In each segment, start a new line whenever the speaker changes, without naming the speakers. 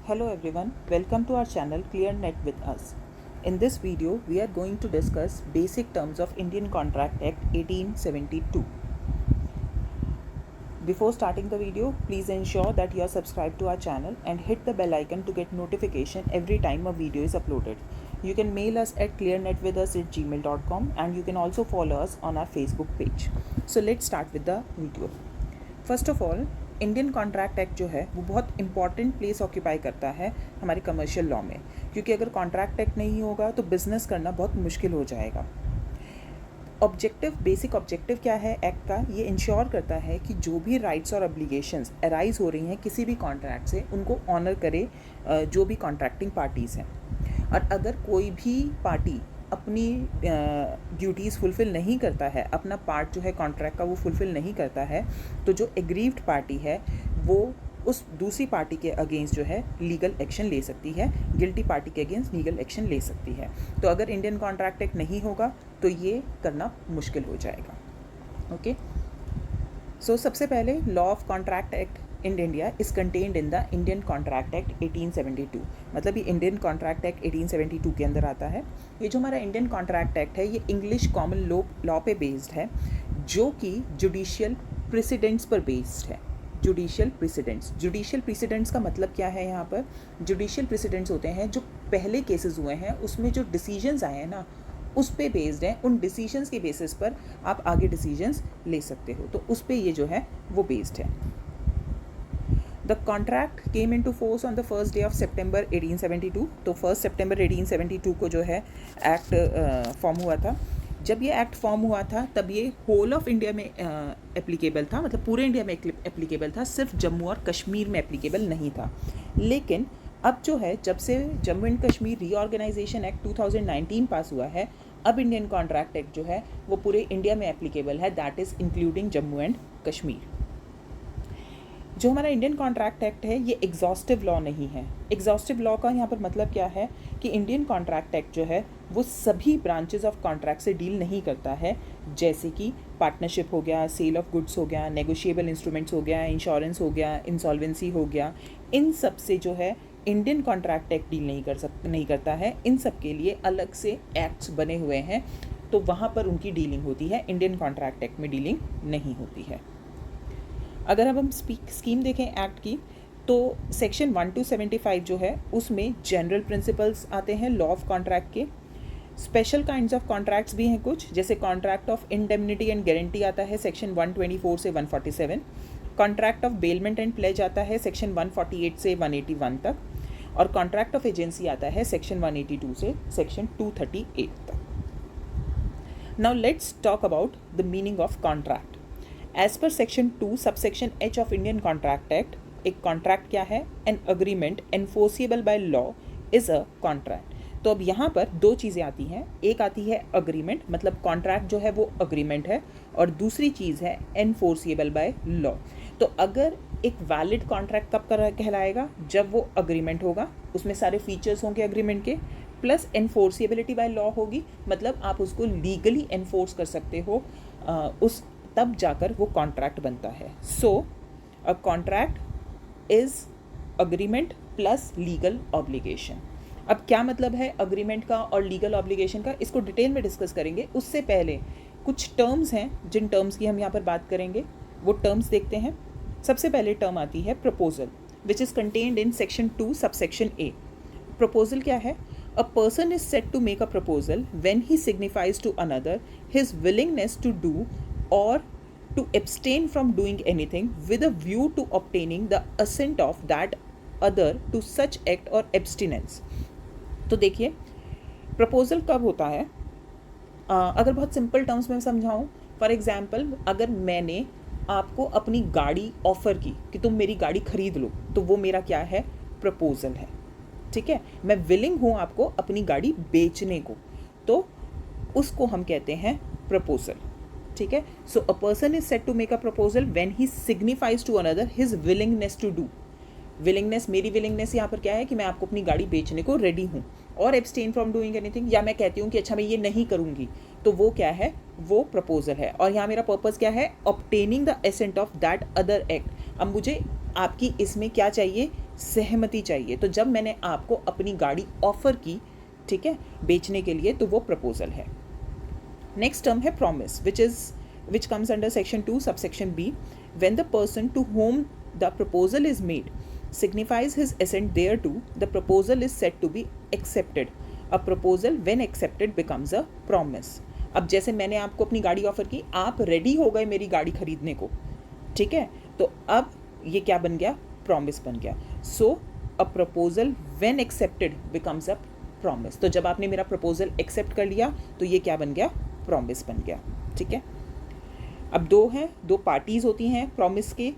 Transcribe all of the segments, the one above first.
Hello everyone, welcome to our channel ClearNet with us. In this video, we are going to discuss basic terms of Indian Contract Act 1872. Before starting the video, please ensure that you are subscribed to our channel and hit the bell icon to get notification every time a video is uploaded. You can mail us at clearnetwithus@gmail.com and you can also follow us on our Facebook page. So let's start with the video. First of all, Indian contract act जो है वो बहुत important place occupy करता है हमारे commercial law में, क्योंकि अगर कॉन्ट्रैक्ट एक्ट नहीं होगा तो बिजनेस करना बहुत मुश्किल हो जाएगा. बेसिक ऑब्जेक्टिव क्या है एक्ट का? ये इंश्योर करता है कि जो भी राइट्स और ऑब्लिगेशंस अराइज हो रही हैं किसी भी कॉन्ट्रैक्ट से, उनको ऑनर करे जो भी कॉन्ट्रैक्टिंग पार्टीज़ हैं. और अगर कोई भी पार्टी अपनी ड्यूटीज़ फुलफ़िल नहीं करता है, अपना पार्ट जो है कॉन्ट्रैक्ट का वो फुलफ़िल नहीं करता है, तो जो एग्रीव्ड पार्टी है वो उस दूसरी पार्टी के अगेंस्ट जो है लीगल एक्शन ले सकती है, गिल्टी पार्टी के अगेंस्ट लीगल एक्शन ले सकती है. तो अगर इंडियन कॉन्ट्रैक्ट एक्ट नहीं होगा तो ये करना मुश्किल हो जाएगा. ओके, सो सबसे पहले law of contract act in India is contained in the Indian contract act 1872. मतलब ये इंडियन कॉन्ट्रैक्ट एक्ट 1872 के अंदर आता है. ये जो हमारा इंडियन कॉन्ट्रैक्ट एक्ट है ये इंग्लिश कॉमन लॉ पे बेस्ड है, जो कि जुडिशियल प्रेसिडेंट्स पर बेस्ड है. जुडिशियल प्रेसिडेंट्स का मतलब क्या है? यहाँ पर जुडिशियल प्रेसिडेंट्स होते हैं जो पहले केसेस हुए हैं उसमें जो डिसीजंस आए हैं ना, उस पे बेस्ड है. उन डिसीजंस के बेसिस पर आप आगे डिसीजंस ले सकते हो, तो उस पे ये जो है वो बेस्ड है. The contract came into force on the first day of September 1872. तो 1 सितंबर 1872 को जो है एक्ट फॉर्म हुआ था. जब ये एक्ट फॉर्म हुआ था तब ये होल ऑफ इंडिया में एप्लीकेबल था, मतलब पूरे इंडिया में एप्लीकेबल था, सिर्फ जम्मू और कश्मीर में एप्लीकेबल नहीं था. लेकिन अब जो है, जब से Jammu and Kashmir reorganisation act 2019 pass हुआ है, अब इंडियन कॉन्ट्रैक्ट एक्ट जो है वो पूरे इंडिया में एप्लीकेबल है, that is including Jammu and Kashmir. जो हमारा इंडियन कॉन्ट्रैक्ट एक्ट है ये एग्जॉस्टिव लॉ नहीं है. एग्जॉस्टिव लॉ का यहाँ पर मतलब क्या है कि इंडियन कॉन्ट्रैक्ट एक्ट जो है वो सभी ब्रांचेस ऑफ कॉन्ट्रैक्ट से डील नहीं करता है, जैसे कि पार्टनरशिप हो गया, सेल ऑफ गुड्स हो गया, नेगोशिएबल इंस्ट्रूमेंट्स हो गया, इंश्योरेंस हो गया, इंसॉल्वेंसी हो गया. इन सब से जो है इंडियन कॉन्ट्रैक्ट एक्ट डील नहीं करता है. इन सब के लिए अलग से एक्ट्स बने हुए हैं, तो वहाँ पर उनकी डीलिंग होती है. इंडियन कॉन्ट्रैक्ट एक्ट में डीलिंग नहीं होती है. अगर अब हम स्कीम देखें एक्ट की, तो सेक्शन 1275 जो है उसमें जनरल प्रिंसिपल्स आते हैं लॉ ऑफ कॉन्ट्रैक्ट के. स्पेशल काइंड्स ऑफ कॉन्ट्रैक्ट्स भी हैं कुछ, जैसे contract of indemnity and guarantee आता है सेक्शन 124 से 147. Contract of bailment and pledge आता है सेक्शन 148 से 181 तक. और कॉन्ट्रैक्ट ऑफ एजेंसी आता है सेक्शन 182 से सेक्शन 238 तक. Now let's talk about the meaning of contract. As per section 2 subsection H of Indian contract act, एक कॉन्ट्रैक्ट क्या है? An agreement enforceable by law is a contract. तो अब यहाँ पर दो चीज़ें आती हैं. एक आती है अग्रीमेंट, मतलब कॉन्ट्रैक्ट जो है वो अग्रीमेंट है, और दूसरी चीज़ है एनफोर्सिएबल बाय लॉ. तो अगर एक वैलिड कॉन्ट्रैक्ट कब कहलाएगा? जब वो अग्रीमेंट होगा, उसमें सारे फीचर्स होंगे अग्रीमेंट के, प्लस एनफोर्सिएबिलिटी बाय लॉ होगी, मतलब आप उसको लीगली एनफोर्स कर सकते हो, तब जाकर वो कॉन्ट्रैक्ट बनता है. So a contract is agreement plus legal obligation. अब क्या मतलब है अग्रीमेंट का और लीगल ऑब्लिगेशन का, इसको डिटेल में डिस्कस करेंगे. उससे पहले कुछ टर्म्स हैं जिन टर्म्स की हम यहाँ पर बात करेंगे, वो टर्म्स देखते हैं. सबसे पहले टर्म आती है proposal, which is contained in section 2 subsection A. Proposal क्या है? A person is said to make a proposal when he signifies to another his willingness to do or to abstain from doing anything with a view to obtaining the assent of that other to such act or abstinence. तो देखिए proposal कब होता है? अगर बहुत simple terms में समझाऊँ, for example अगर मैंने आपको अपनी गाड़ी ऑफ़र की कि तुम मेरी गाड़ी खरीद लो, तो वो मेरा क्या है? प्रपोजल है. ठीक है, मैं विलिंग हूँ आपको अपनी गाड़ी बेचने को, तो उसको हम कहते हैं प्रपोजल. ठीक है, so a person is said to make a proposal when he signifies to another his willingness to do. Willingness, मेरी विलिंगनेस यहाँ पर क्या है कि मैं आपको अपनी गाड़ी बेचने को रेडी हूँ, और एब्सटेन फ्रॉम डूइंग एनीथिंग, या मैं कहती हूँ कि अच्छा मैं ये नहीं करूँगी, तो वो क्या है? वो प्रपोजल है. और यहाँ मेरा पर्पज़ क्या है? Obtaining the ascent of that other act. अब मुझे आपकी इसमें क्या चाहिए सहमति चाहिए। तो जब मैंने आपको अपनी गाड़ी ऑफर की, ठीक है, बेचने के लिए, तो वो प्रपोजल है। नेक्स्ट टर्म है promise, which comes under section 2 subsection B, when the person to whom the proposal is made signifies his assent thereto, the proposal is said to be accepted. A proposal when accepted becomes a promise. अब जैसे मैंने आपको अपनी गाड़ी offer की, आप ready हो गए मेरी गाड़ी खरीदने को, ठीक है, तो अब ये क्या बन गया, प्रॉमिस बन गया। So a proposal when accepted becomes a promise. तो जब आपने मेरा प्रपोजल एक्सेप्ट कर लिया तो ये क्या बन गया, प्रॉमिस बन गया, ठीक है। अब दो पार्टीज होती हैं प्रॉमिस के,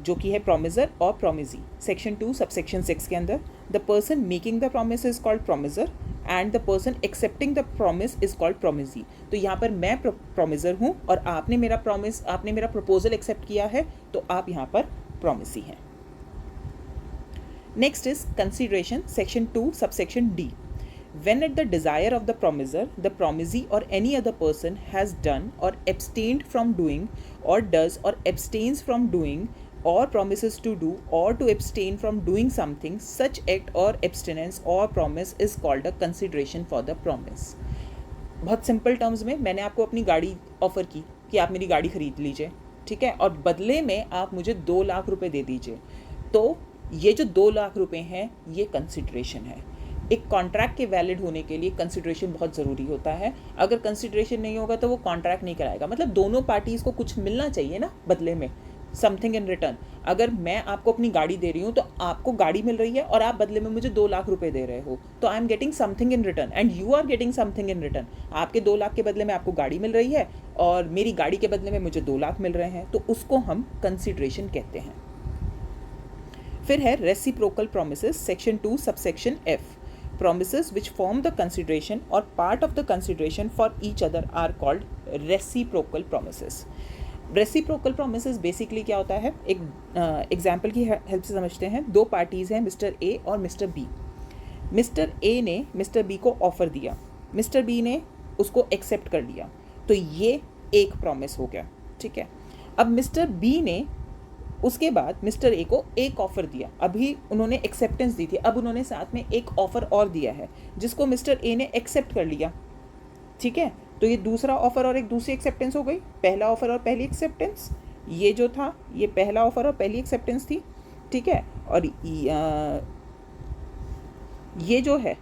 जो कि है प्रॉमिसर और प्रॉमिसी। सेक्शन 2 सबसेक्शन 6 के अंदर the person making the promise is called promisor and the person accepting the promise is called promisee. तो यहाँ पर मैं प्रॉमिसर हूँ और आपने मेरा प्रपोजल एक्सेप्ट किया है, तो आप यहाँ पर प्रॉमिसी हैं। Next is consideration, section 2 subsection D. When at the desire of the promiser, the promisee or any other person has done or abstained from doing or does or abstains from doing or promises to do or to abstain from doing something, such act or abstinence or promise is called a consideration for the promise. बहुत simple terms में मैंने आपको अपनी गाड़ी offer की कि आप मेरी गाड़ी खरीद लीजिए, ठीक है, और बदले में आप मुझे 2 लाख रुपए दे दीजिए। तो ये जो 2 लाख रुपए हैं ये कंसिडरेशन है। एक कॉन्ट्रैक्ट के वैलिड होने के लिए कंसिडरेशन बहुत ज़रूरी होता है। अगर कंसिडरेशन नहीं होगा तो वो कॉन्ट्रैक्ट नहीं कराएगा। मतलब दोनों पार्टीज़ को कुछ मिलना चाहिए ना बदले में, समथिंग इन रिटर्न। अगर मैं आपको अपनी गाड़ी दे रही हूँ तो आपको गाड़ी मिल रही है और आप बदले में मुझे 2 लाख रुपए दे रहे हो, तो I am getting something in return and you are getting something in return. आपके 2 लाख के बदले में आपको गाड़ी मिल रही है और मेरी गाड़ी के बदले में मुझे 2 लाख मिल रहे हैं, तो उसको हम कंसिडरेशन कहते हैं। फिर है reciprocal promises, section 2 subsection F. Promises which form the consideration or part of the consideration for each other are called reciprocal promises. Reciprocal promises basically क्या होता है, एक एग्जाम्पल की हेल्प से समझते हैं। 2 पार्टीज़ हैं, मिस्टर A और मिस्टर B। मिस्टर A ने मिस्टर B को ऑफ़र दिया, मिस्टर B ने उसको एक्सेप्ट कर लिया, तो ये एक प्रॉमिस हो गया, ठीक है। अब मिस्टर B ने उसके बाद मिस्टर ए को एक ऑफ़र दिया, अभी उन्होंने एक्सेप्टेंस दी थी, अब उन्होंने साथ में एक ऑफ़र और दिया है जिसको मिस्टर ए ने एक्सेप्ट कर लिया, ठीक है। तो ये दूसरा ऑफ़र और एक दूसरी एक्सेप्टेंस हो गई। पहला ऑफ़र और पहली एक्सेप्टेंस, ये जो था ये पहला ऑफ़र और पहली एक्सेप्टेंस थी, ठीक है। और ये जो है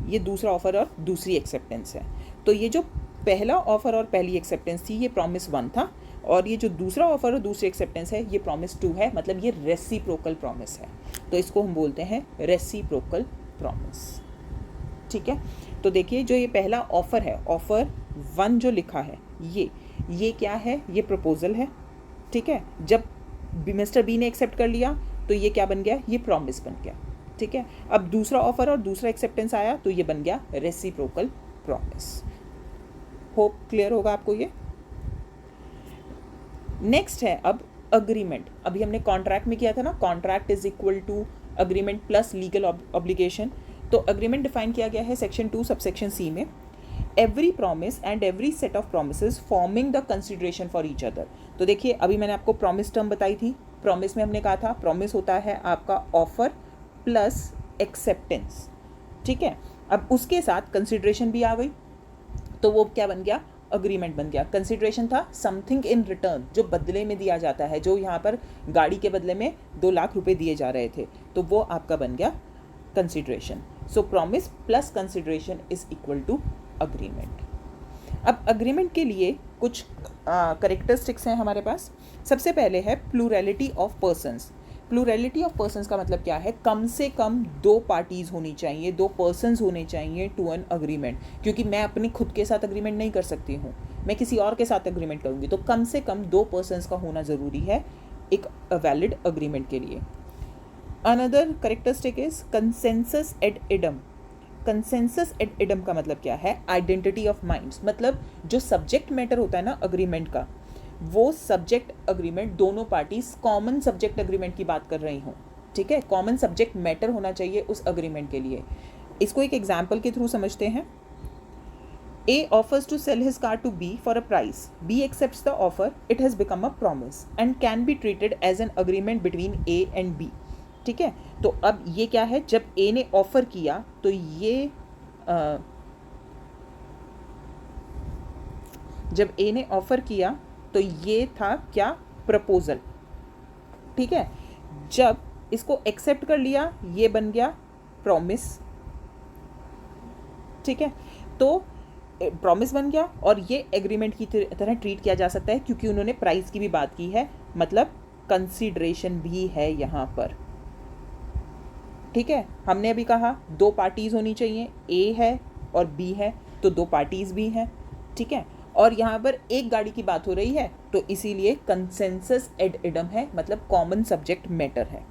ये दूसरा ऑफ़र और दूसरी एक्सेप्टेंस है। तो ये जो पहला ऑफ़र और पहली एक्सेप्टेंस थी ये प्रॉमिस 1 था, और ये जो दूसरा ऑफ़र और दूसरी एक्सेप्टेंस है ये प्रॉमिस 2 है। मतलब ये रेसिप्रोकल प्रॉमिस है, तो इसको हम बोलते हैं रेसिप्रोकल प्रॉमिस, ठीक है। तो देखिए जो ये पहला ऑफ़र है, ऑफ़र 1 जो लिखा है ये क्या है, ये प्रपोजल है, ठीक है। जब मिस्टर बी ने एक्सेप्ट कर लिया तो ये क्या बन गया, ये प्रॉमिस बन गया, ठीक है। अब दूसरा ऑफ़र और दूसरा एक्सेप्टेंस आया तो ये बन गया रेसिप्रोकल प्रॉमिस। होप क्लियर होगा आपको ये। नेक्स्ट है अब अग्रीमेंट। अभी हमने कॉन्ट्रैक्ट में किया था ना, contract is equal to agreement plus legal obligation. तो अग्रीमेंट डिफाइन किया गया है सेक्शन 2 सबसेक्शन C में। Every promise and every set of promises forming the consideration for each other. तो देखिए अभी मैंने आपको प्रॉमिस टर्म बताई थी। प्रॉमिस में हमने कहा था प्रॉमिस होता है आपका ऑफर प्लस एक्सेप्टेंस, ठीक है। अब उसके साथ कंसिडरेशन भी आ गई, तो वो क्या बन गया, अग्रीमेंट बन गया। कंसिडरेशन था समथिंग इन रिटर्न, जो बदले में दिया जाता है, जो यहाँ पर गाड़ी के बदले में 2 लाख रुपए दिए जा रहे थे, तो वो आपका बन गया consideration. So promise plus consideration is equal to agreement. अब अग्रीमेंट के लिए कुछ करेक्टरिस्टिक्स हैं हमारे पास। सबसे पहले है plurality of persons. Plurality of persons का मतलब क्या है, कम से कम 2 पार्टीज़ होनी चाहिए, 2 पर्सन्स होने चाहिए टू एन अग्रीमेंट। क्योंकि मैं अपने खुद के साथ अग्रीमेंट नहीं कर सकती हूँ, मैं किसी और के साथ अग्रीमेंट करूँगी, तो कम से कम 2 पर्सन्स का होना ज़रूरी है एक वैलिड अग्रीमेंट के लिए। Another characteristic is consensus ad idem. Consensus ad idem का मतलब क्या है, आइडेंटिटी ऑफ माइंड्स। मतलब जो सब्जेक्ट मैटर होता है ना अग्रीमेंट का, वो सब्जेक्ट अग्रीमेंट दोनों पार्टीज कॉमन सब्जेक्ट अग्रीमेंट की बात कर रही हूँ, ठीक है। कॉमन सब्जेक्ट मैटर होना चाहिए उस अग्रीमेंट के लिए। इसको एक एग्जाम्पल के थ्रू समझते हैं। A offers to sell his car to B for a price. B accepts the offer. It has become a promise and can be treated as an agreement between A and B. ठीक है, तो अब ये क्या है, जब A ने offer किया तो ये जब A ने ऑफर किया तो ये था क्या, प्रपोजल. ठीक है, जब इसको एक्सेप्ट कर लिया ये बन गया प्रॉमिस. ठीक है, तो प्रॉमिस बन गया और ये एग्रीमेंट की तरह ट्रीट किया जा सकता है क्योंकि उन्होंने प्राइस की भी बात की है, मतलब कंसीडरेशन भी है यहाँ पर. ठीक है, हमने अभी कहा दो पार्टीज होनी चाहिए, ए है और बी है, तो दो पार्टीज भी हैं. ठीक है, और यहाँ पर एक गाड़ी की बात हो रही है तो इसीलिए कंसेंसस एड इडम है, मतलब कॉमन सब्जेक्ट मैटर है.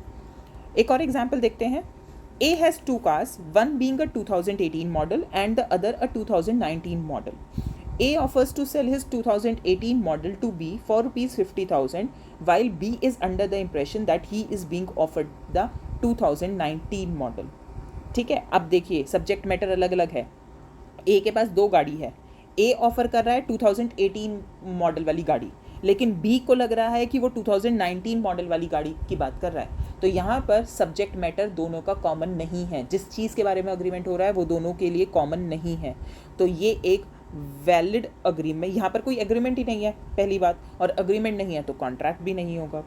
एक और एग्जाम्पल देखते हैं. A has two cars, one being a 2018 model and the other a 2019 model. A offers to sell his 2018 model to B for rupees 50,000, while B is under the impression that he is being offered the 2019 model. ठीक है, अब देखिए subject matter अलग अलग है. A के पास दो गाड़ी है. A ऑफर कर रहा है 2018 मॉडल वाली गाड़ी, लेकिन B को लग रहा है कि वो 2019 मॉडल वाली गाड़ी की बात कर रहा है. तो यहाँ पर सब्जेक्ट मैटर दोनों का कॉमन नहीं है. जिस चीज़ के बारे में अग्रीमेंट हो रहा है वो दोनों के लिए कॉमन नहीं है. तो ये एक वैलिड अग्रीमेंट, यहाँ पर कोई एग्रीमेंट ही नहीं है पहली बात, और अग्रीमेंट नहीं है तो कॉन्ट्रैक्ट भी नहीं होगा.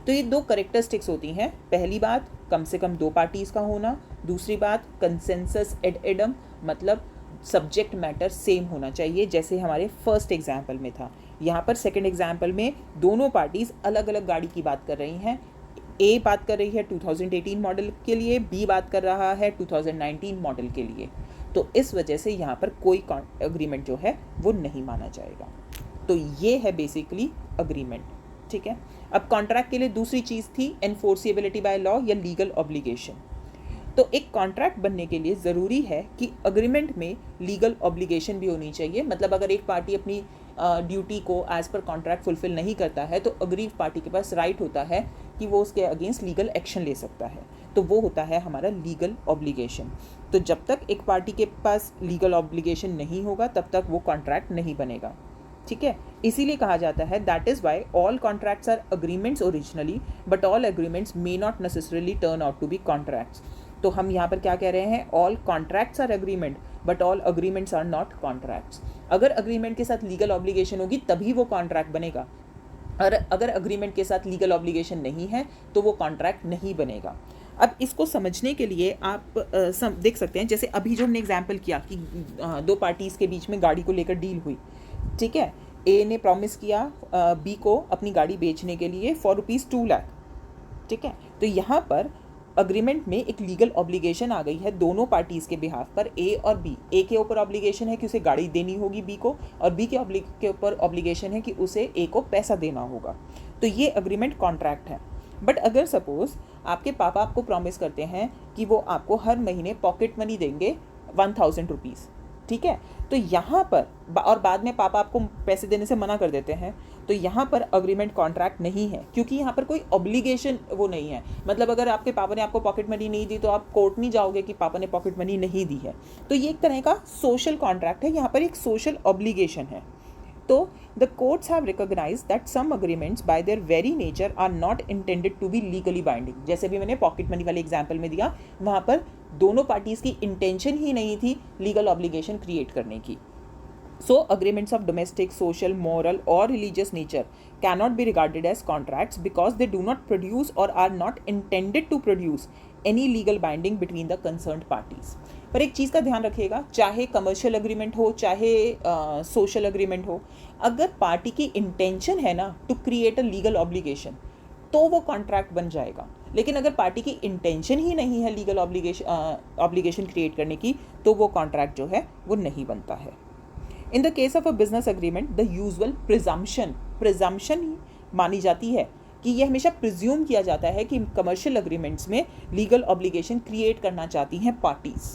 तो ये दो करेक्टरिस्टिक्स होती हैं. पहली बात कम से कम दो पार्टीज़ का होना, दूसरी बात कंसेंसस एड इडम, मतलब सब्जेक्ट मैटर सेम होना चाहिए जैसे हमारे फर्स्ट एग्जाम्पल में था. यहाँ पर सेकंड एग्जाम्पल में दोनों पार्टीज़ अलग अलग गाड़ी की बात कर रही हैं. ए बात कर रही है 2018 मॉडल के लिए, बी बात कर रहा है 2019 मॉडल के लिए. तो इस वजह से यहाँ पर कोई अग्रीमेंट जो है वो नहीं माना जाएगा. तो ये है बेसिकली अग्रीमेंट. ठीक है, अब कॉन्ट्रैक्ट के लिए दूसरी चीज़ थी एनफोर्सिबिलिटी बाय लॉ या लीगल ऑब्लिगेशन. तो एक कॉन्ट्रैक्ट बनने के लिए ज़रूरी है कि अग्रीमेंट में लीगल ऑब्लिगेशन भी होनी चाहिए. मतलब अगर एक पार्टी अपनी ड्यूटी को एज़ पर कॉन्ट्रैक्ट फुलफिल नहीं करता है तो अग्रीव पार्टी के पास राइट होता है कि वो उसके अगेंस्ट लीगल एक्शन ले सकता है. तो वो होता है हमारा लीगल ऑब्लिगेशन. तो जब तक एक पार्टी के पास लीगल ऑब्लिगेशन नहीं होगा तब तक वो कॉन्ट्रैक्ट नहीं बनेगा. ठीक है, इसीलिए कहा जाता है that is why all contracts are agreements originally but all agreements may not necessarily turn out to be contracts. तो हम यहाँ पर क्या कह रहे हैं, all contracts are agreement but all agreements are not contracts. अगर अग्रीमेंट के साथ लीगल ऑब्लिगेशन होगी तभी वो कॉन्ट्रैक्ट बनेगा, और अगर अग्रीमेंट के साथ लीगल ऑब्लिगेशन नहीं है तो वो कॉन्ट्रैक्ट नहीं बनेगा. अब इसको समझने के लिए आप देख सकते हैं, जैसे अभी जो हमने एग्जाम्पल किया कि दो पार्टीज़ के बीच में गाड़ी को लेकर डील हुई. ठीक है, ए ने प्रॉमिस किया बी को अपनी गाड़ी बेचने के लिए फॉर रुपीज़ 2 लाख. ठीक है, तो यहाँ पर अग्रीमेंट में एक लीगल ऑब्लिगेशन आ गई है दोनों पार्टीज़ के बिहाफ पर. ए और बी, ए के ऊपर ऑब्लिगेशन है कि उसे गाड़ी देनी होगी बी को, और बी के ऊपर ऑब्लिगेशन है कि उसे ए को पैसा देना होगा. तो ये अग्रीमेंट कॉन्ट्रैक्ट है. बट अगर सपोज आपके पापा आपको प्रॉमिस करते हैं कि वो आपको हर महीने पॉकेट मनी देंगे 1000 रुपीज़. ठीक है, तो यहाँ पर और बाद में पापा आपको पैसे देने से मना कर देते हैं, तो यहाँ पर अग्रीमेंट कॉन्ट्रैक्ट नहीं है क्योंकि यहाँ पर कोई ऑब्लिगेशन वो नहीं है. मतलब अगर आपके पापा ने आपको पॉकेट मनी नहीं दी तो आप कोर्ट नहीं जाओगे कि पापा ने पॉकेट मनी नहीं दी है. तो ये एक तरह का सोशल कॉन्ट्रैक्ट है, यहाँ पर एक सोशल ऑब्लिगेशन है. तो the courts have recognized that some agreements by their very nature are not intended to be legally binding. जैसे भी मैंने पॉकेट मनी वाले एग्जाम्पल में दिया, वहाँ पर दोनों पार्टीज़ की इंटेंशन ही नहीं थी लीगल ऑब्लिगेशन क्रिएट करने की. So agreements of domestic, social, moral or religious nature cannot be regarded as contracts because they do not produce or are not intended to produce any legal binding between the concerned parties. पर एक चीज़ का ध्यान रखिएगा, चाहे commercial agreement हो चाहे social agreement हो, अगर पार्टी की इंटेंशन है ना to create a legal obligation तो वो कॉन्ट्रैक्ट बन जाएगा. लेकिन अगर पार्टी की इंटेंशन ही नहीं है लीगल ऑब्लिगेशन क्रिएट करने की तो वो कॉन्ट्रैक्ट जो है वो नहीं बनता है. In the case of a business agreement the usual presumption ही मानी जाती है कि ये हमेशा प्रिज्यूम किया जाता है कि कमर्शियल अग्रीमेंट्स में लीगल ऑब्लिगेशन क्रिएट करना चाहती हैं parties.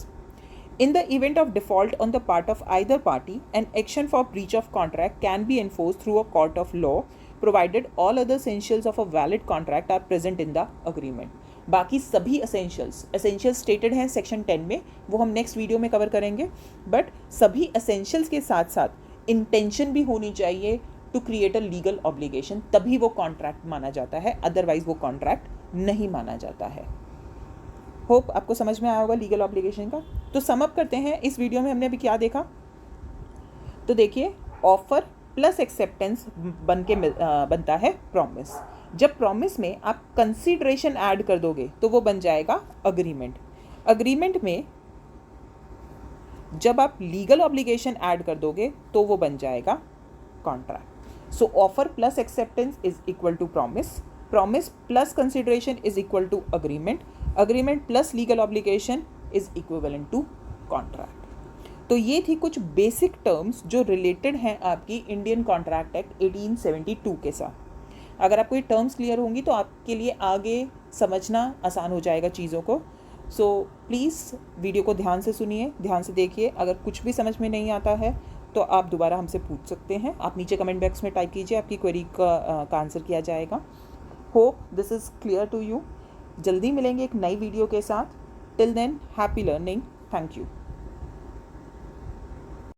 In the event of default on the part of either party, an action for breach of contract can be enforced through a court of law, provided all other essentials of a valid contract are present in the agreement. बाकी सभी essentials stated हैं section 10 में, वो हम next video में cover करेंगे। But सभी essentials के साथ साथ इंटेंशन भी होनी चाहिए to create a legal obligation, तभी वो कॉन्ट्रैक्ट माना जाता है, अदरवाइज वो कॉन्ट्रैक्ट नहीं माना जाता है। होप आपको समझ में आया होगा लीगल ऑब्लिगेशन का। तो समअप करते हैं, इस वीडियो में हमने अभी क्या देखा। तो देखिए, ऑफर प्लस एक्सेप्टेंस बनता है प्रॉमिस। जब प्रॉमिस में आप कंसीडरेशन ऐड कर दोगे तो वो बन जाएगा अग्रीमेंट। अग्रीमेंट में जब आप लीगल ऑब्लिगेशन ऐड कर दोगे तो वो बन जाएगा contract. So offer plus acceptance is equal to promise, promise plus consideration is equal to agreement, agreement plus legal obligation is equivalent to contract. तो ये थी कुछ बेसिक टर्म्स जो रिलेटेड हैं आपकी इंडियन कॉन्ट्रैक्ट एक्ट 1872 के साथ। अगर आपको ये टर्म्स क्लियर होंगी तो आपके लिए आगे समझना आसान हो जाएगा चीज़ों को। सो प्लीज़ वीडियो को ध्यान से सुनिए, ध्यान से देखिए। अगर कुछ भी समझ में नहीं आता है तो आप दोबारा हमसे पूछ सकते हैं। आप नीचे कमेंट बॉक्स में टाइप कीजिए, आपकी क्वेरी का आंसर किया जाएगा। Hope this is clear to you. जल्दी मिलेंगे एक नई वीडियो के साथ। Till then, happy learning. Thank you.